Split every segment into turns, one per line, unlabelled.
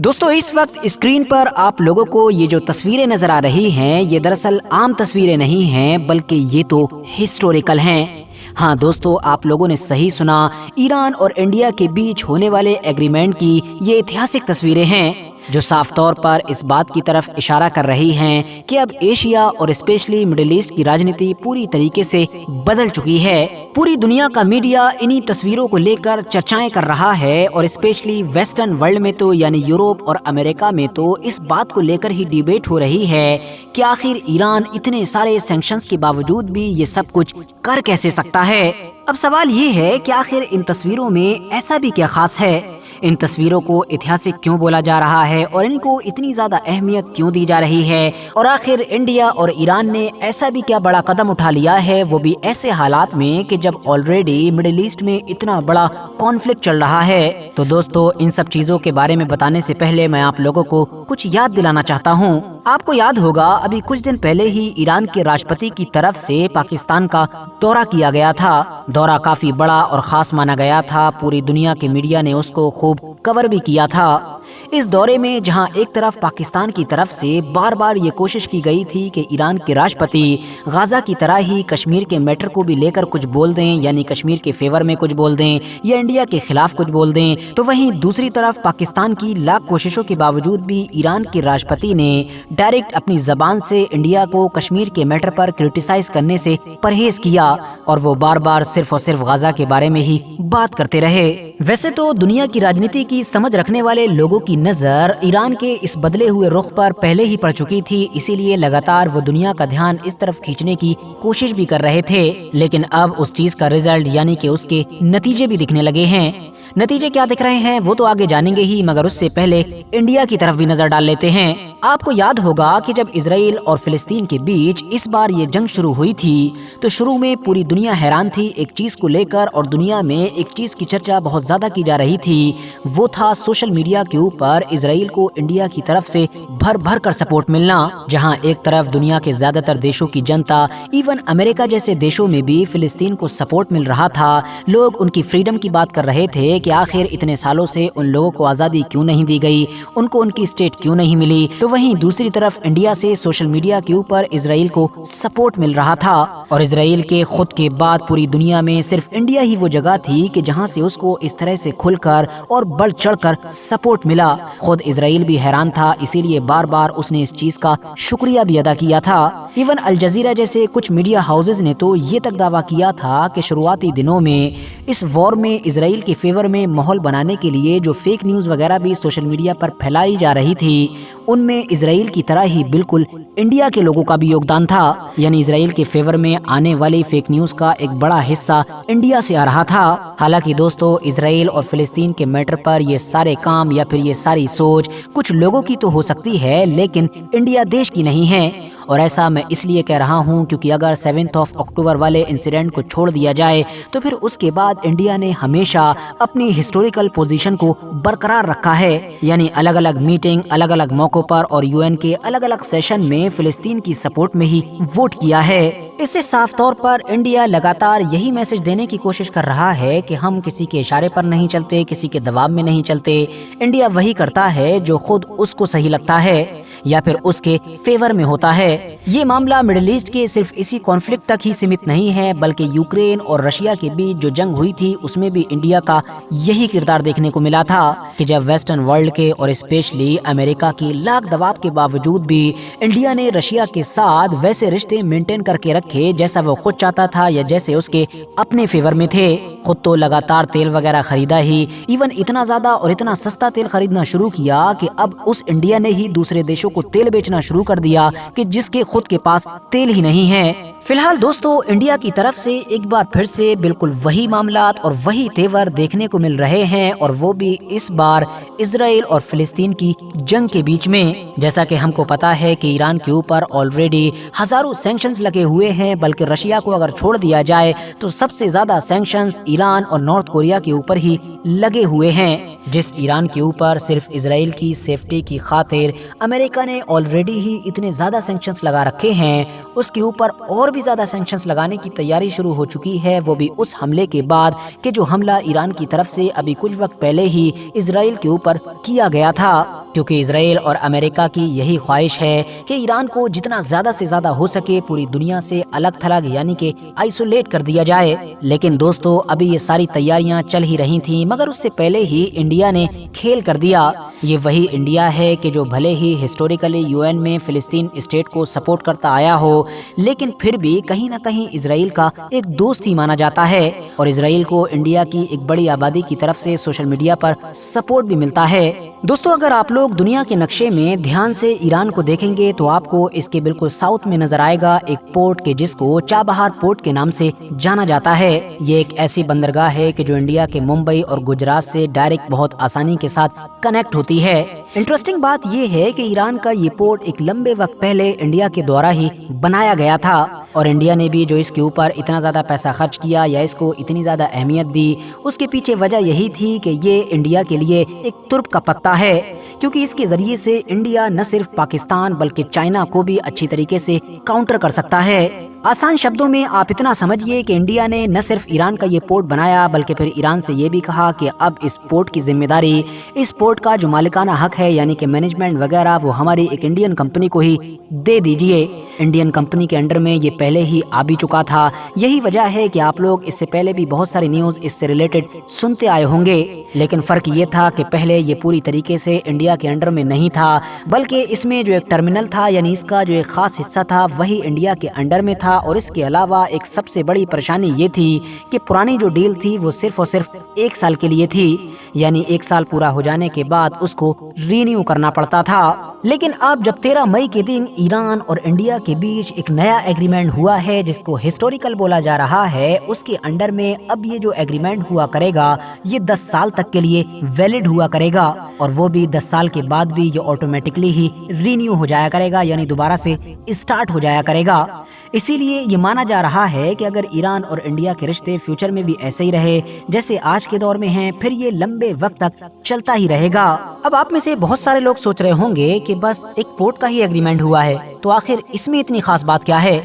दोस्तों इस वक्त स्क्रीन पर आप लोगों को ये जो तस्वीरें नजर आ रही हैं ये दरअसल आम तस्वीरें नहीं हैं बल्कि ये तो हिस्टोरिकल हैं। हाँ दोस्तों, आप लोगों ने सही सुना, ईरान और इंडिया के बीच होने वाले एग्रीमेंट की ये ऐतिहासिक तस्वीरें हैं जो साफ तौर पर इस बात की तरफ इशारा कर रही हैं कि अब एशिया और स्पेशली मिडिल ईस्ट की राजनीति पूरी तरीके से बदल चुकी है। पूरी दुनिया का मीडिया इन्हीं तस्वीरों को लेकर चर्चाएं कर रहा है और स्पेशली वेस्टर्न वर्ल्ड में तो यानी यूरोप और अमेरिका में तो इस बात को लेकर ही डिबेट हो रही है कि आखिर ईरान इतने सारे सैंक्शंस के बावजूद भी ये सब कुछ कर कैसे सकता है। अब सवाल ये है कि आखिर इन तस्वीरों में ऐसा भी क्या खास है, इन तस्वीरों को ऐतिहासिक क्यों बोला जा रहा है और इनको इतनी ज्यादा अहमियत क्यों दी जा रही है, और आखिर इंडिया और ईरान ने ऐसा भी क्या बड़ा कदम उठा लिया है, वो भी ऐसे हालात में कि जब ऑलरेडी मिडिल ईस्ट में इतना बड़ा कॉन्फ्लिक्ट चल रहा है। तो दोस्तों इन सब चीजों के बारे में बताने से पहले मैं आप लोगों को कुछ याद दिलाना चाहता हूँ। आपको याद होगा अभी कुछ दिन पहले ही ईरान के राष्ट्रपति की तरफ से पाकिस्तान का दौरा किया गया था। दौरा काफी बड़ा और खास माना गया था, पूरी दुनिया के मीडिया ने उसको खूब कवर भी किया था। इस दौरे में जहां एक तरफ पाकिस्तान की तरफ से बार बार ये कोशिश की गई थी कि ईरान के राष्ट्रपति गाजा की तरह ही कश्मीर के मैटर को भी लेकर कुछ बोल दें, यानी कश्मीर के फेवर में कुछ बोल दें या इंडिया के खिलाफ कुछ बोल दें, तो वहीं दूसरी तरफ पाकिस्तान की लाख कोशिशों के बावजूद भी ईरान के राष्ट्रपति ने डायरेक्ट अपनी जबान से इंडिया को कश्मीर के मैटर पर क्रिटिसाइज करने से परहेज किया और वो बार बार सिर्फ और सिर्फ गाजा के बारे में ही बात करते रहे। वैसे तो दुनिया की राजनीति की समझ रखने वाले लोगों की नजर ईरान के इस बदले हुए रुख पर पहले ही पड़ चुकी थी, इसीलिए लगातार वो दुनिया का ध्यान इस तरफ खींचने की कोशिश भी कर रहे थे। लेकिन अब उस चीज का रिजल्ट यानी कि उसके नतीजे भी दिखने लगे हैं। नतीजे क्या दिख रहे हैं वो तो आगे जानेंगे ही, मगर उससे पहले इंडिया की तरफ भी नजर डाल लेते हैं। आपको याद होगा कि जब इजराइल और फिलिस्तीन के बीच इस बार ये जंग शुरू हुई थी तो शुरू में पूरी दुनिया हैरान थी एक चीज को लेकर, और दुनिया में एक चीज की चर्चा बहुत ज्यादा की जा रही थी, वो था सोशल मीडिया के ऊपर इजराइल को इंडिया की तरफ से भर भर कर सपोर्ट मिलना। जहां एक तरफ दुनिया के ज्यादातर देशों की जनता, इवन अमेरिका जैसे देशों में भी फिलिस्तीन को सपोर्ट मिल रहा था, लोग उनकी फ्रीडम की बात कर रहे थे कि आखिर इतने सालों से उन लोगों को आजादी क्यों नहीं दी गई, उनको उनकी स्टेट क्यों नहीं मिली, तो वहीं दूसरी तरफ इंडिया से सोशल मीडिया के ऊपर इजराइल को सपोर्ट मिल रहा था। और इजराइल के खुद के बाद पूरी दुनिया में सिर्फ इंडिया ही वो जगह थी कि जहां से उसको इस तरह से खुलकर और बढ़ चढ़कर सपोर्ट मिला। खुद इजराइल भी हैरान था, इसीलिए बार बार उसने इस चीज का शुक्रिया भी अदा किया था। इवन अल जजीरा जैसे कुछ मीडिया हाउसेज ने तो ये तक दावा किया था कि शुरुआती दिनों में इस वॉर में इजराइल के फेवर में माहौल बनाने के लिए जो फेक न्यूज वगैरह भी सोशल मीडिया पर फैलाई जा रही थी उनमें इजराइल की तरह ही बिल्कुल इंडिया के लोगों का भी योगदान था, यानी इजराइल के फेवर में आने वाली फेक न्यूज का एक बड़ा हिस्सा इंडिया से आ रहा था। हालांकि दोस्तों इजराइल और फिलिस्तीन के मैटर पर ये सारे काम या फिर ये सारी सोच कुछ लोगों की तो हो सकती है, लेकिन इंडिया देश की नहीं है। और ऐसा मैं इसलिए कह रहा हूँ क्योंकि अगर 7 अक्टूबर वाले इंसिडेंट को छोड़ दिया जाए तो फिर उसके बाद इंडिया ने हमेशा अपनी हिस्टोरिकल पोजीशन को बरकरार रखा है, यानी अलग अलग मीटिंग, अलग अलग मौकों पर और यूएन के अलग अलग सेशन में फिलिस्तीन की सपोर्ट में ही वोट किया है। इससे साफ तौर पर इंडिया लगातार यही मैसेज देने की कोशिश कर रहा है कि हम किसी के इशारे पर नहीं चलते, किसी के दबाव में नहीं चलते। इंडिया वही करता है जो खुद उसको सही लगता है या फिर उसके फेवर में होता है। ये मामला मिडिल ईस्ट के सिर्फ इसी कॉन्फ्लिक्ट तक ही सीमित नहीं है, बल्कि यूक्रेन और रशिया के बीच जो जंग हुई थी उसमें भी इंडिया का यही किरदार देखने को मिला था कि जब वेस्टर्न वर्ल्ड के और स्पेशली अमेरिका की लाख दबाव के बावजूद भी इंडिया ने रशिया के साथ वैसे रिश्ते मेंटेन करके रखे जैसा वो खुद चाहता था या जैसे उसके अपने फेवर में थे। खुद तो लगातार तेल वगैरह खरीदा ही, इवन इतना ज्यादा और इतना सस्ता तेल खरीदना शुरू किया कि अब उस इंडिया ने ही दूसरे देशों को तेल बेचना शुरू कर दिया कि जिसके खुद के पास तेल ही नहीं है। फिलहाल दोस्तों इंडिया की तरफ से एक बार फिर से बिल्कुल वही मामलात और वही तेवर देखने को मिल रहे हैं, और वो भी इस बार इजराइल और फिलिस्तीन की जंग के बीच में। जैसा कि हमको पता है कि ईरान के ऊपर ऑलरेडी हजारों सैंक्शंस लगे हुए हैं, बल्कि रशिया को अगर छोड़ दिया जाए तो सबसे ज्यादा सैंक्शंस ईरान और नॉर्थ कोरिया के ऊपर ही लगे हुए हैं। जिस ईरान के ऊपर सिर्फ इजराइल की सेफ्टी की खातिर अमेरिका ने ऑलरेडी ही इतने ज्यादा सैंक्शंस लगा रखे हैं, उसके ऊपर और भी ज्यादा सैंक्शंस लगाने की तैयारी शुरू हो चुकी है, वो भी उस हमले के बाद कि जो हमला ईरान की तरफ से अभी कुछ वक्त पहले ही इजराइल के ऊपर किया गया था। क्योंकि इसराइल और अमेरिका की यही ख्वाहिश है कि ईरान को जितना ज्यादा से ज्यादा हो सके पूरी दुनिया से अलग थलग यानी कि आइसोलेट कर दिया जाए। लेकिन दोस्तों अभी ये सारी तैयारियां चल ही रही थी, मगर उससे पहले ही इंडिया ने खेल कर दिया। ये वही इंडिया है कि जो भले ही हिस्टोरिकली यूएन में फिलिस्तीन स्टेट को सपोर्ट करता आया हो, लेकिन फिर भी कहीं ना कहीं इसराइल का एक दोस्त ही माना जाता है और इसराइल को इंडिया की एक बड़ी आबादी की तरफ से सोशल मीडिया पर सपोर्ट भी मिलता है। दोस्तों अगर आप लोग दुनिया के नक्शे में ध्यान से ईरान को देखेंगे तो आपको इसके बिल्कुल साउथ में नजर आएगा एक पोर्ट के जिसको चाबहार पोर्ट के नाम से जाना जाता है। ये एक ऐसी बंदरगाह है कि जो इंडिया के मुंबई और गुजरात से डायरेक्ट बहुत आसानी के साथ कनेक्ट होती है। इंटरेस्टिंग बात ये है कि ईरान का ये पोर्ट एक लंबे वक्त पहले इंडिया के द्वारा ही बनाया गया था और इंडिया ने भी जो इसके ऊपर इतना ज्यादा पैसा खर्च किया या इसको इतनी ज्यादा अहमियत दी, उसके पीछे वजह यही थी कि ये इंडिया के लिए एक तुर्प का पत्ता है, क्योंकि इसके जरिए से इंडिया न सिर्फ पाकिस्तान बल्कि चाइना को भी अच्छी तरीके से काउंटर कर सकता है। आसान शब्दों में आप इतना समझिए कि इंडिया ने न सिर्फ ईरान का ये पोर्ट बनाया बल्कि फिर ईरान से ये भी कहा कि अब इस पोर्ट की जिम्मेदारी, इस पोर्ट का जो मालिकाना हक है यानी कि मैनेजमेंट वगैरह वो हमारी एक इंडियन कंपनी को ही दे दीजिए। इंडियन कंपनी के अंडर में ये पहले ही आ भी चुका था। यही वजह है कि आप लोग इससे पहले भी बहुत सारी न्यूज इससे रिलेटेड सुनते आए होंगे, लेकिन फर्क ये था कि पहले ये पूरी तरीके से इंडिया के अंडर में नहीं था, बल्कि इसमें जो एक टर्मिनल था यानी इसका जो एक खास हिस्सा था वही इंडिया के अंडर में था। और इसके अलावा एक सबसे बड़ी परेशानी ये थी कि पुरानी जो डील थी वो सिर्फ और सिर्फ 1 साल के लिए थी, यानी 1 साल पूरा हो जाने के बाद उसको रीन्यू करना पड़ता था। लेकिन अब जब 13 मई के दिन ईरान और इंडिया के बीच एक नया एग्रीमेंट हुआ है जिसको हिस्टोरिकल बोला जा रहा है, उसके अंडर में अब ये जो एग्रीमेंट हुआ करेगा ये 10 साल तक के लिए वैलिड हुआ करेगा और वो भी 10 साल के बाद भी ये ऑटोमेटिकली ही रीन्यू हो जाया करेगा, यानी दोबारा से स्टार्ट हो जाया करेगा। इसीलिए ये माना जा रहा है कि अगर ईरान और इंडिया के रिश्ते फ्यूचर में भी ऐसे ही रहे जैसे आज के दौर में हैं, फिर ये लंबे वक्त तक चलता ही रहेगा। अब आप में से बहुत सारे लोग सोच रहे होंगे कि बस एक पोर्ट का ही एग्रीमेंट हुआ है, तो आखिर इसमें इतनी खास बात क्या है?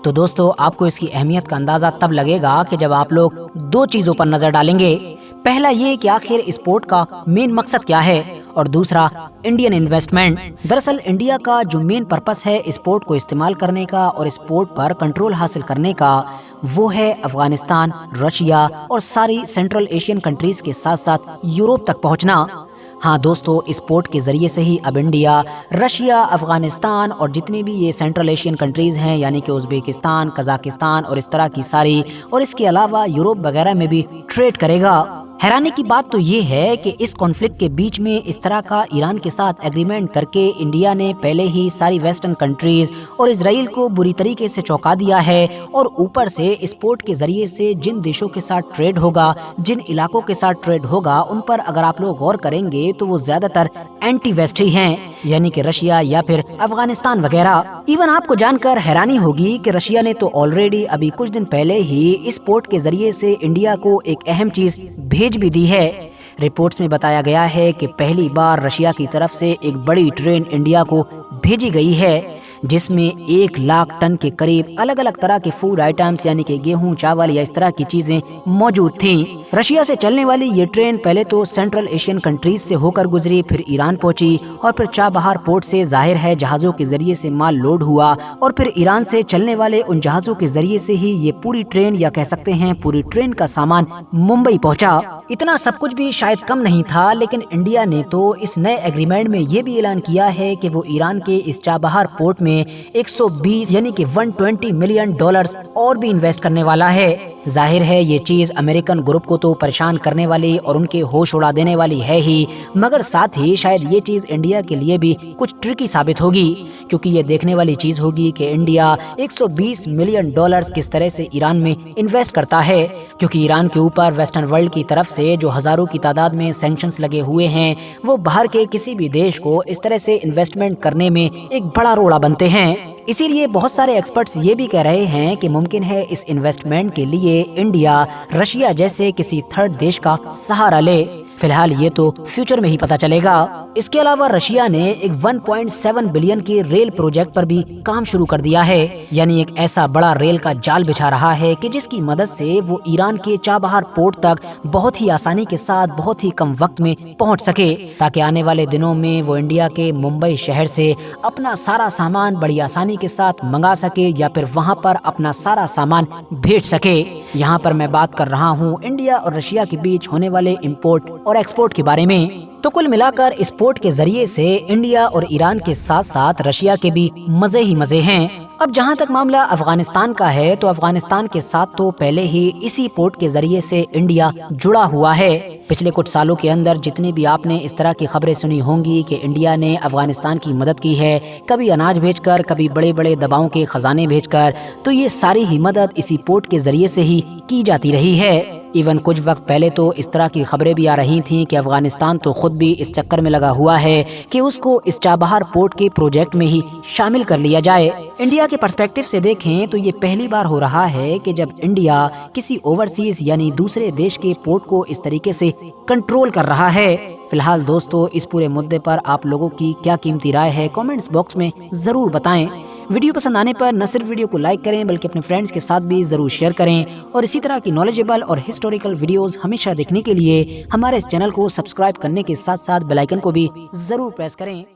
तो दोस्तों आपको इसकी अहमियत का अंदाजा तब लगेगा कि जब आप लोग 2 चीजों पर नजर डालेंगे। पहला ये कि आखिर इस पोर्ट का मेन मकसद क्या है और दूसरा इंडियन इन्वेस्टमेंट। दरअसल इंडिया का जो मेन पर्पस है इस पोर्ट को इस्तेमाल करने का और इस पोर्ट पर कंट्रोल हासिल करने का, वो है अफगानिस्तान, रशिया और सारी सेंट्रल एशियन कंट्रीज के साथ साथ यूरोप तक पहुंचना। हाँ दोस्तों, इस पोर्ट के जरिए से ही अब इंडिया, रशिया, अफगानिस्तान और जितनी भी ये सेंट्रल एशियन कंट्रीज हैं यानी कि उज्बेकिस्तान, कजाकिस्तान और इस तरह की सारी, और इसके अलावा यूरोप वगैरह में भी ट्रेड करेगा। हैरानी की बात तो ये है कि इस कॉन्फ्लिक्ट के बीच में इस तरह का ईरान के साथ एग्रीमेंट करके इंडिया ने पहले ही सारी वेस्टर्न कंट्रीज और इजराइल को बुरी तरीके से चौंका दिया है और ऊपर से इस पोर्ट के जरिए से जिन देशों के साथ ट्रेड होगा, जिन इलाकों के साथ ट्रेड होगा, उन पर अगर आप लोग गौर करेंगे तो वो ज्यादातर एंटी वेस्ट ही हैं, यानी कि रशिया या फिर अफगानिस्तान वगैरह। इवन आपको जानकर हैरानी होगी कि रशिया ने तो ऑलरेडी अभी कुछ दिन पहले ही इस पोर्ट के जरिए से इंडिया को एक अहम चीज भेज भी दी है। रिपोर्ट्स में बताया गया है कि पहली बार रशिया की तरफ से एक बड़ी ट्रेन इंडिया को भेजी गई है जिसमें 1 लाख टन के करीब अलग अलग तरह के फूड आइटम्स यानी कि गेहूं, चावल या इस तरह की चीजें मौजूद थीं। रशिया से चलने वाली ये ट्रेन पहले तो सेंट्रल एशियन कंट्रीज से होकर गुजरी, फिर ईरान पहुंची और फिर चाबहार पोर्ट से जाहिर है जहाजों के जरिए से माल लोड हुआ और फिर ईरान से चलने वाले उन जहाजों के जरिए से ही ये पूरी ट्रेन या कह सकते हैं पूरी ट्रेन का सामान मुंबई पहुंचा। इतना सब कुछ भी शायद कम नहीं था, लेकिन इंडिया ने तो इस नए एग्रीमेंट में ये भी ऐलान किया है कि वो ईरान के इस चाबहार पोर्ट में 120 यानी कि $120 मिलियन और भी इन्वेस्ट करने वाला है। जाहिर है ये चीज अमेरिकन ग्रुप को तो परेशान करने वाली और उनके होश उड़ा देने वाली है ही, मगर साथ ही शायद ये चीज इंडिया के लिए भी कुछ ट्रिकी साबित होगी, क्योंकि ये देखने वाली चीज होगी कि इंडिया $120 मिलियन किस तरह से ईरान में इन्वेस्ट करता है, क्योंकि ईरान के ऊपर वेस्टर्न वर्ल्ड की तरफ से जो हजारों की तादाद में सैंक्शंस लगे हुए हैं, वो बाहर के किसी भी देश को इस तरह से इन्वेस्टमेंट करने में एक बड़ा रोड़ा बनते हैं। इसीलिए बहुत सारे एक्सपर्ट्स ये भी कह रहे हैं कि मुमकिन है इस इन्वेस्टमेंट के लिए इंडिया, रशिया जैसे किसी थर्ड देश का सहारा ले। फिलहाल ये तो फ्यूचर में ही पता चलेगा। इसके अलावा रशिया ने एक 1.7 बिलियन के रेल प्रोजेक्ट पर भी काम शुरू कर दिया है, यानी एक ऐसा बड़ा रेल का जाल बिछा रहा है कि जिसकी मदद से वो ईरान के चाबहार पोर्ट तक बहुत ही आसानी के साथ बहुत ही कम वक्त में पहुंच सके, ताकि आने वाले दिनों में वो इंडिया के मुंबई शहर से अपना सारा सामान बड़ी आसानी के साथ मंगा सके या फिर वहां पर अपना सारा सामान भेज सके। यहाँ पर मैं बात कर रहा हूँ इंडिया और रशिया के बीच होने वाले इंपोर्ट और एक्सपोर्ट के बारे में। तो कुल मिलाकर इस पोर्ट के जरिए से इंडिया और ईरान के साथ साथ रशिया के भी मजे ही मजे हैं। अब जहां तक मामला अफगानिस्तान का है, तो अफगानिस्तान के साथ तो पहले ही इसी पोर्ट के जरिए से इंडिया जुड़ा हुआ है। पिछले कुछ सालों के अंदर जितनी भी आपने इस तरह की खबरें सुनी होंगी कि इंडिया ने अफगानिस्तान की मदद की है, कभी अनाज भेजकर, कभी बड़े बड़े दवाओं के खजाने भेजकर, तो ये सारी ही मदद इसी पोर्ट के जरिए से ही की जाती रही है। इवन कुछ वक्त पहले तो इस तरह की खबरें भी आ रही थीं कि अफगानिस्तान तो खुद भी इस चक्कर में लगा हुआ है कि उसको इस चाबहार पोर्ट के प्रोजेक्ट में ही शामिल कर लिया जाए। इंडिया के पर्सपेक्टिव से देखें तो ये पहली बार हो रहा है कि जब इंडिया किसी ओवरसीज यानी दूसरे देश के पोर्ट को इस तरीके से कंट्रोल कर रहा है। फिलहाल दोस्तों, इस पूरे मुद्दे पर आप लोगों की क्या कीमती राय है, कमेंट्स बॉक्स में जरूर बताएं। वीडियो पसंद आने पर न सिर्फ वीडियो को लाइक करें बल्कि अपने फ्रेंड्स के साथ भी जरूर शेयर करें, और इसी तरह की नॉलेजेबल और हिस्टोरिकल वीडियोस हमेशा देखने के लिए हमारे इस चैनल को सब्सक्राइब करने के साथ साथ बेल आइकन को भी जरूर प्रेस करें।